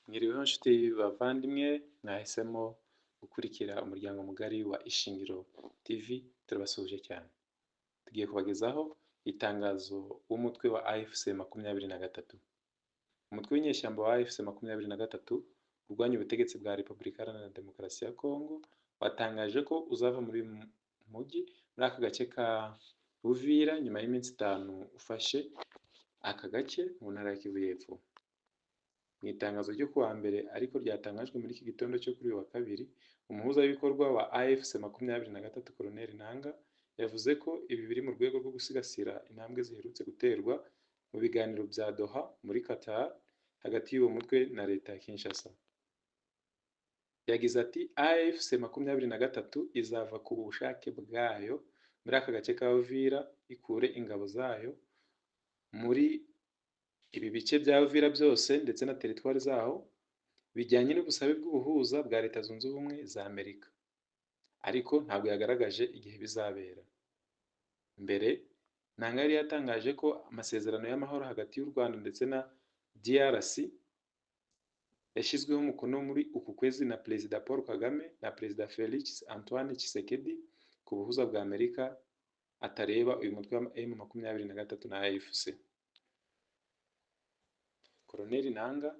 Mwiriweho nshuti bavandimwe, mwahisemo gukurikira umuryango mugari wa Ishingiro TV, turabasuhuje cyane. Tugiye kubagezaho itangazo w'umutwe wa AFC 23. Umutwe w'inyeshyamba wa AFC 23 urwanya ubutegetsi bwa Repubulika Iharanira Demokarasi ya Kongo, watangaje ko uzava muri mujyi muri aka gace ka Uvira nyuma y'iminsi 5 ufashe aka gace mu ntara ya Kivu y'Epfo. Mu itangazo ryo kuwa mbere ariko ryatangajwe muri iki gitondo cyo kuri uyu wa kabiri, umuhuzabikorwa wa AFC 23 Colonel Nanga yavuze ko ibi biri mu rwego rwo gusigasira intambwe ziherutse guterwa mu biganiro bya Doha muri Qatar hagati y'uwo mutwe na leta ya Kinshasa. Yagize ati AFC 23 izava ku bushake bwayo muri aka gace ka Uvira, ikure ingabo zayo muri ibi bice bya Uvira byose ndetse na teritwari zaho, bijyanye n'ubusabe bw'ubuhuza bwa Leta Zunze Ubumwe za Amerika, ariko ntabwo yagaragaje igihe bizabera. Mbere Nanga yari yatangaje ko amasezerano y'amahoro hagati y'u Rwanda ndetse na DRC yashyizweho umukono muri uku kwezi na Perezida Paul Kagame na Perezida Felix Antoine Tshisekedi ku buhuza bwa Amerika, atareba uyu mutwe wa M23 na AFC. Colonel Nanga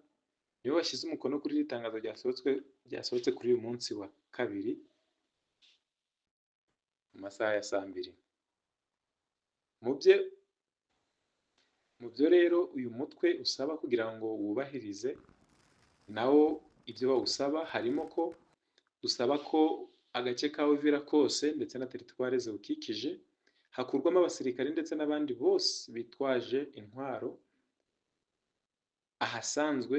niwe washyize umukono kuri iri tangazo ryasohotse kuri uyu munsi wa kabiri mu masaha ya saa 2. Mu byo rero uyu mutwe usaba kugira ngo wubahirize nawo ibyo bawusaba, harimo ko usaba ko agace ka Uvira kose ndetse na teritwari ziwukikije hakurwamo abasirikari ndetse n'abandi bose bitwaje intwaro ahasanzwe,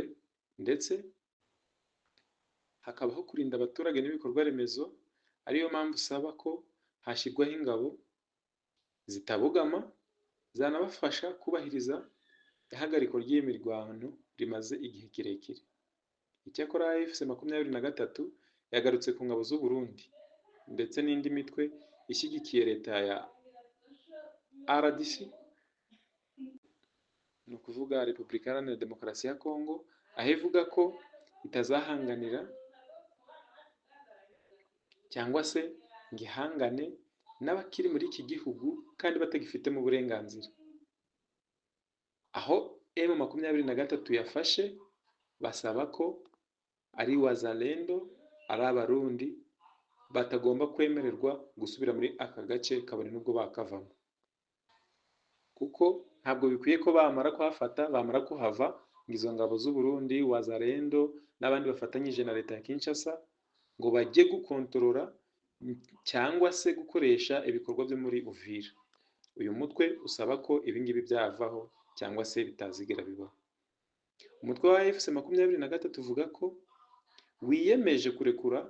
ndetse hakabaho kurinda abaturage n'ibikorwa remezo. Ariyo mpamvu usaba ko hashyirwaho ingabo zitabogama zanabafasha kubahiriza ihagarikwa ry'iyi mirwano rimaze igihe kirekire. Icyakora AFC 23 yagarutse ku ngabo z'u Burundi ndetse n'indi mitwe ishyigikiye leta ya RDC, ni ukuvuga Repubulika Iharanira Demokarasi ya Kongo, aho ivuga ko itazahanganira cyangwa se ngo ihangane n'abakiri muri iki gihugu kandi batagifitemo uburenganzira. Aho M23 yafashe basaba ko ari wazalendo, ari abarundi batagomba kwemererwa gusubira muri aka gace kabone n'ubwo bakavamo, kuko ntabwo bikwiye ko bamara kuhafata, bamara kuhava ngo izo ngabo z'u Burundi, wazalendo n'abandi bafatanyije na leta ya Kinshasa ngo bajye gukontorora cyangwa se gukoresha ibikorwa byo muri Uvira. Uyu mutwe usaba ko ibingibi byavaho cyangwa se bitazigera bibaho. Umutwe wa AFC 23 uvuga ko wiyemeje kurekura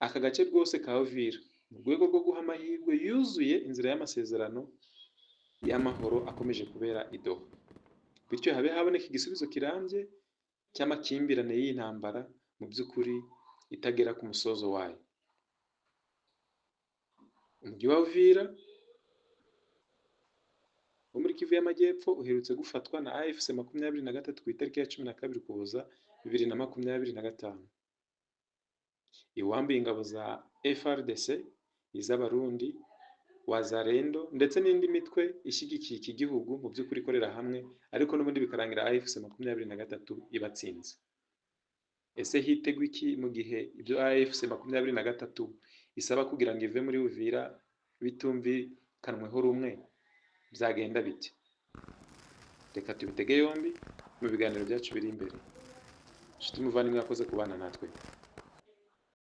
aka gace rwose ka Uvira mu rwego rwo guha amahirwe yuzuye inzira y'amasezerano y'amahoro akomeje kubera i Doha, bityo habe haboneka igisubizo kirambye cy'amakimbirane y'intambara mu by'ukuri itagera ku musozo wayo. Umujyi wa Uvira wo muri Kivu y'Amajyepfo uherutse gufatwa na AFC 23 ku itariki ya 12 Ukuboza 2025. Iwambuye ingabo za FRDC, iz'abarundi, wazalendo ndetse n'indi mitwe ishyigikiye iki gihugu mu by'ukuri ikorera hamwe, ariko n'ubundi bikarangira AFC 23 ibatsinze. Ese hitegwa iki mu gihe ibyo AFC 23 isaba kugira ngo ive muri Uvira bitumvikanweho rumwe? Byagenda bite? Reka tubitege yombi mu biganiro byacu biri imbere. Nshuti muvandimwe, mwakoze kubana natwe.